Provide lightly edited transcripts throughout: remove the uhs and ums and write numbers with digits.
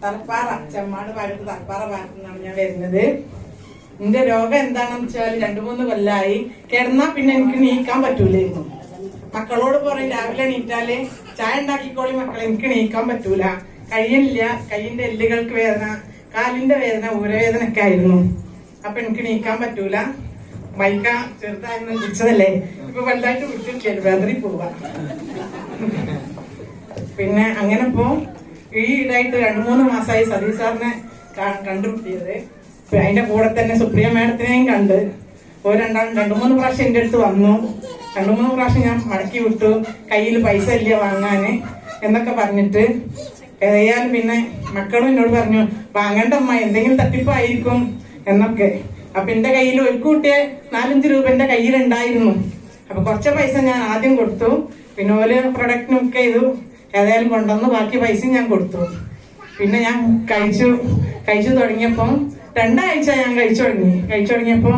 തലപ്പാറ ചെമ്മാട് ഭാഗത്ത് തലപ്പാറ ഭാഗത്തു നിന്നാണ് ഞാൻ വരുന്നത്. എന്റെ രോഗം എന്താണെന്ന് വെച്ചാൽ 2-3 കൊല്ലായി. കിടന്നാ പിന്നെ എനിക്ക് നീക്കാൻ പറ്റൂലായിരുന്നു. മക്കളോട് പറയും രാവിലെ എണീറ്റാല് ചായ ഉണ്ടാക്കിക്കോളി മക്കളെ, എനിക്ക് നീക്കാൻ പറ്റൂല, കഴിയില്ല, കയ്യിന്റെ എല്ലുകൾക്ക് വേദന, കാലിന്റെ വേദന, ഊരവേദന ഒക്കെ ആയിരുന്നു. അപ്പൊ എനിക്ക് നീക്കാൻ പറ്റൂല. വൈക ചെറുതായിരുന്നു വിളിച്ചതല്ലേ, ഇപ്പൊ വലുതായിട്ട് വിട്ടിട്ടില്ല, വെതറി പോവാ. പിന്നെ അങ്ങനെ ഇപ്പോ ഈ ഇടായിട്ട് 2-3 മാസമായി സതീഷ് സാറിനെ കണ്ടുപിടിയത്. അതിന്റെ കൂടെ തന്നെ സുപ്രിയ മാഡത്തിനെയും കണ്ട്. 2-3 പ്രാവശ്യം എന്റെ അടുത്ത് വന്നു. 2-3 പ്രാവശ്യം ഞാൻ മടക്കി വിട്ടു, കയ്യിൽ പൈസ ഇല്ല വാങ്ങാന് എന്നൊക്കെ പറഞ്ഞിട്ട്. ഏതായാലും പിന്നെ മക്കളും എന്നോട് പറഞ്ഞു വാങ്ങണ്ട അമ്മ, എന്തെങ്കിലും തട്ടിപ്പായിരിക്കും എന്നൊക്കെ. അപ്പൊ എന്റെ കയ്യിൽ ഒരു കൂട്ടിയെ 4-5 രൂപ എന്റെ കയ്യിലുണ്ടായിരുന്നു. അപ്പൊ കുറച്ച് പൈസ ഞാൻ ആദ്യം കൊടുത്തു, പിന്നെ ഓല് പ്രൊഡക്റ്റിനൊക്കെ ചെയ്തു. ഏതായാലും കൊണ്ടുവന്ന് ബാക്കി പൈസ ഞാൻ കൊടുത്തു. പിന്നെ ഞാൻ കഴിച്ചു തുടങ്ങിയപ്പോ 2 ആഴ്ച ഞാൻ കഴിച്ചു തുടങ്ങിയപ്പോ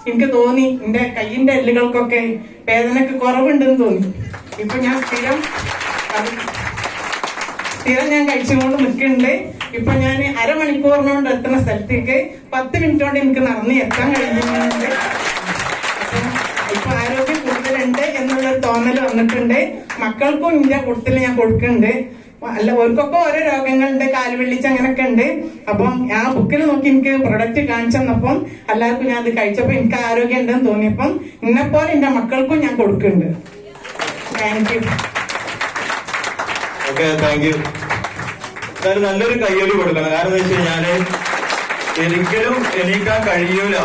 എനിക്ക് തോന്നി എന്റെ കയ്യിന്റെ എല്ലുകൾക്കൊക്കെ വേദനക്ക് കുറവുണ്ടെന്ന് തോന്നി. ഇപ്പൊ ഞാൻ സ്ഥിരം ഞാൻ കഴിച്ചുകൊണ്ട് നിൽക്കുന്നുണ്ട്. ഇപ്പൊ ഞാൻ അരമണിക്കൂറിനോണ്ട് എത്തുന്ന സ്ഥലത്തേക്ക് 10 മിനിറ്റ് കൊണ്ട് എനിക്ക് നടന്ന് എത്താൻ കഴിയുന്നുണ്ട്. ഇപ്പൊ ആരോഗ്യം കൂടുതലുണ്ട് എന്നുള്ളൊരു തോന്നൽ വന്നിട്ടുണ്ട്. മക്കൾക്കും ഇതിന്റെ കൂട്ടത്തിൽ ഞാൻ കൊടുക്കുന്നുണ്ട്. അല്ല, ഓർക്കൊക്കെ ഓരോ രോഗങ്ങളുണ്ട്, കാലുവെള്ളിച്ച് അങ്ങനെയൊക്കെ ഉണ്ട്. അപ്പം ആ ബുക്കിൽ നോക്കി എനിക്ക് പ്രൊഡക്റ്റ് കാണിച്ചു തന്നപ്പം എല്ലാവർക്കും ഞാൻ അത് കഴിച്ചപ്പോ എനിക്ക് ആരോഗ്യം ഉണ്ടെന്ന് തോന്നിയപ്പം ഇന്നെപ്പോലെ എന്റെ മക്കൾക്കും ഞാൻ കൊടുക്കുന്നുണ്ട്. Thank you. Thank you. നല്ലൊരു കയ്യൊലി കൊടുക്കണം. കാരണം എന്താ വെച്ച് കഴിഞ്ഞാല് ഒരിക്കലും എണീക്കാൻ കഴിയൂല.